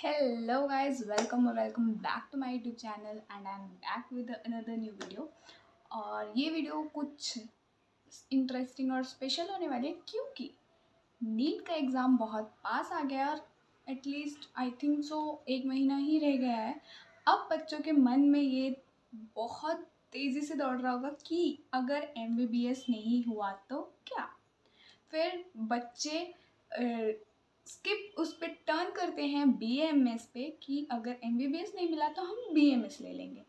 Hello guys, welcome back to my YouTube channel and I'm back with another new video। और ये video कुछ interesting और special होने वाली है क्योंकि नीट का एग्ज़ाम बहुत पास आ गया और एटलीस्ट आई थिंक सो एक महीना ही रह गया है। अब बच्चों के मन में ये बहुत तेज़ी से दौड़ रहा होगा कि अगर MBBS नहीं हुआ तो क्या। फिर बच्चे स्किप उस पर टर्न करते हैं BAMS पे कि अगर MBBS नहीं मिला तो हम BMS ले लेंगे।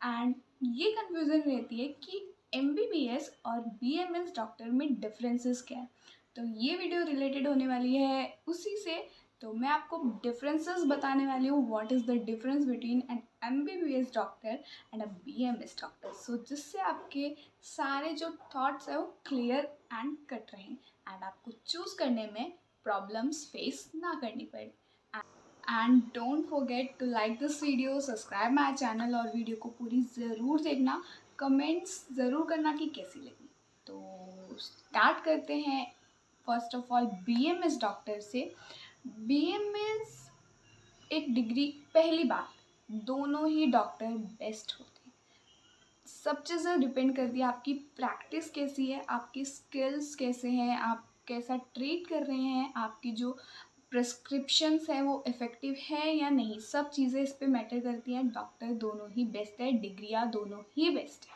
एंड ये कन्फ्यूज़न रहती है कि MBBS और BMS डॉक्टर में डिफरेंसेस क्या है। तो ये वीडियो रिलेटेड होने वाली है उसी से। तो मैं आपको डिफरेंसेस बताने वाली हूँ, what is the difference between an MBBS doctor and a BMS doctor, so जिससे आपके सारे जो थॉट्स है वो क्लियर एंड कट रहें एंड आपको चूज़ करने में प्रॉब्लम्स फेस ना करनी पड़े। And don't forget to like this video, subscribe my channel और वीडियो को पूरी ज़रूर देखना, कमेंट्स ज़रूर करना कि कैसी लगी। तो स्टार्ट करते हैं first of all BMS doctor से। BMS एक डिग्री, पहली बात दोनों ही डॉक्टर बेस्ट होते हैं। सब चीज़ें डिपेंड करती है आपकी प्रैक्टिस कैसी है, आपकी स्किल्स कैसे हैं, आप कैसा ट्रीट कर रहे हैं, आपकी जो प्रिस्क्रिप्शंस है वो इफ़ेक्टिव है या नहीं, सब चीज़ें इस पे मैटर करती हैं। डॉक्टर दोनों ही बेस्ट है, डिग्रियाँ दोनों ही बेस्ट है।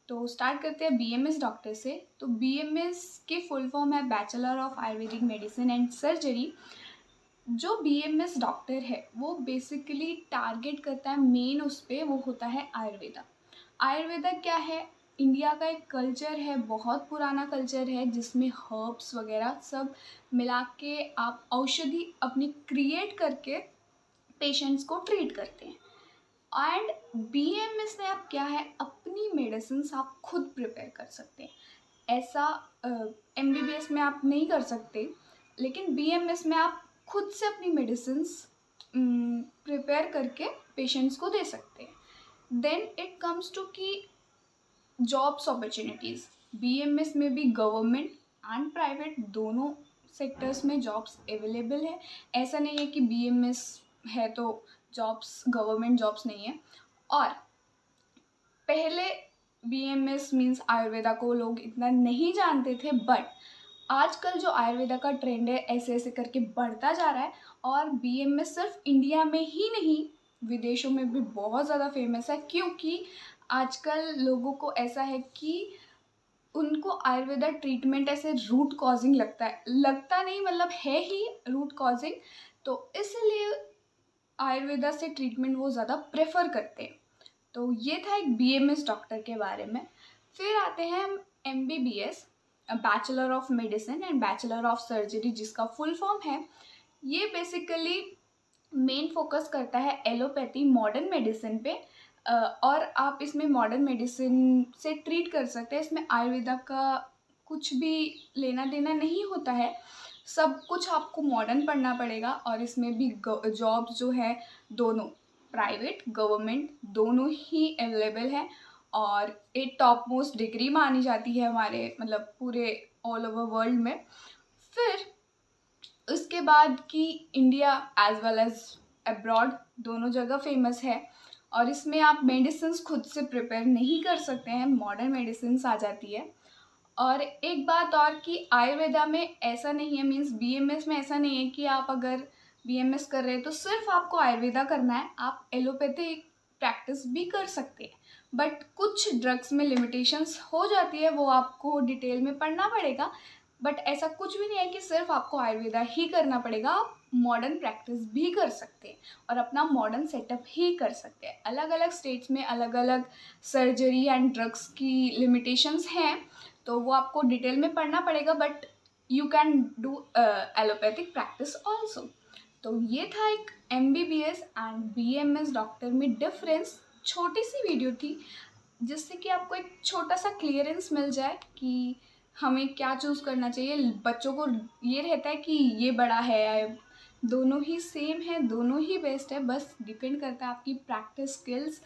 तो स्टार्ट करते हैं BMS डॉक्टर से। तो BMS की फुल फॉर्म है bachelor of Ayurvedic medicine and surgery. जो BMS डॉक्टर है वो बेसिकली टारगेट करता है मेन उस पर, वो होता है आयुर्वेदा। आयुर्वेदा क्या है? इंडिया का एक कल्चर है, बहुत पुराना कल्चर है जिसमें हर्ब्स वगैरह सब मिला के आप औषधि अपनी क्रिएट करके पेशेंट्स को ट्रीट करते हैं। एंड BMS में आप क्या है, अपनी मेडिसिन आप खुद प्रिपेयर कर सकते हैं। ऐसा MBBS में आप नहीं कर सकते, लेकिन BMS में आप खुद से अपनी मेडिसिन प्रिपेयर करके पेशेंट्स को दे सकते हैं। देन इट कम्स टू कि जॉब्स अपॉर्चुनिटीज़, BMS में भी गवर्नमेंट एंड प्राइवेट दोनों सेक्टर्स में जॉब्स अवेलेबल है। ऐसा नहीं है कि BMS है तो जॉब्स, गवर्नमेंट जॉब्स नहीं है। और पहले BMS मीन्स आयुर्वेदा को लोग इतना नहीं जानते थे, बट आजकल जो आयुर्वेदा का ट्रेंड है ऐसे ऐसे करके बढ़ता जा रहा है। और BMS सिर्फ इंडिया में ही नहीं, विदेशों में भी बहुत ज़्यादा फेमस है, क्योंकि आजकल लोगों को ऐसा है कि उनको आयुर्वेदा ट्रीटमेंट ऐसे रूट कॉजिंग लगता है, लगता नहीं मतलब है ही रूट कॉजिंग, तो इसलिए आयुर्वेदा से ट्रीटमेंट वो ज़्यादा प्रेफर करते हैं। तो ये था एक BMS डॉक्टर के बारे में। फिर आते हैं हम MBBS, bachelor of medicine and bachelor of surgery, जिसका फुल फॉर्म है। ये बेसिकली मेन फोकस करता है एलोपैथी मॉडर्न मेडिसिन पे। और आप इसमें मॉडर्न मेडिसिन से ट्रीट कर सकते हैं। इसमें आयुर्वेदा का कुछ भी लेना देना नहीं होता है, सब कुछ आपको मॉडर्न पढ़ना पड़ेगा। और इसमें भी जॉब्स जो है दोनों प्राइवेट गवर्नमेंट दोनों ही अवेलेबल है। और एक टॉप मोस्ट डिग्री मानी जाती है हमारे मतलब पूरे ऑल ओवर वर्ल्ड में। फिर उसके बाद कि India as well as abroad दोनों जगह फेमस है। और इसमें आप मेडिसिन खुद से प्रिपेयर नहीं कर सकते हैं, मॉडर्न मेडिसिन आ जाती है। और एक बात और कि आयुर्वेदा में ऐसा नहीं है, मीन्स BMS में ऐसा नहीं है कि आप अगर BMS कर रहे हैं तो सिर्फ आपको आयुर्वेदा करना है, आप एलोपैथी प्रैक्टिस भी कर सकते हैं। बट कुछ ड्रग्स में लिमिटेशंस हो जाती है, वो आपको डिटेल में पढ़ना पड़ेगा। बट ऐसा कुछ भी नहीं है कि सिर्फ आपको आयुर्वेदा ही करना पड़ेगा, आप मॉडर्न प्रैक्टिस भी कर सकते हैं और अपना मॉडर्न सेटअप ही कर सकते हैं। अलग अलग स्टेट्स में अलग अलग सर्जरी एंड ड्रग्स की लिमिटेशंस हैं, तो वो आपको डिटेल में पढ़ना पड़ेगा, but you can do allopathic practice also. तो ये था एक MBBS एंड BMS डॉक्टर में डिफरेंस। छोटी सी वीडियो थी जिससे कि आपको एक छोटा सा क्लियरेंस मिल जाए कि हमें क्या चूज़ करना चाहिए। बच्चों को ये रहता है कि ये बड़ा है, दोनों ही सेम है, दोनों ही बेस्ट है, बस डिपेंड करता है आपकी प्रैक्टिस स्किल्स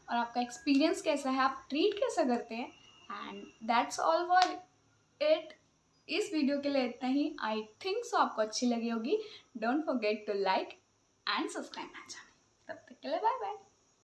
और आपका एक्सपीरियंस कैसा है, आप ट्रीट कैसा करते हैं। And that's all for it. इस वीडियो के लिए इतना ही। आई थिंक सो आपको अच्छी लगी होगी। Don't forget to like and subscribe my channel. तब तक के लिए बाय बाय।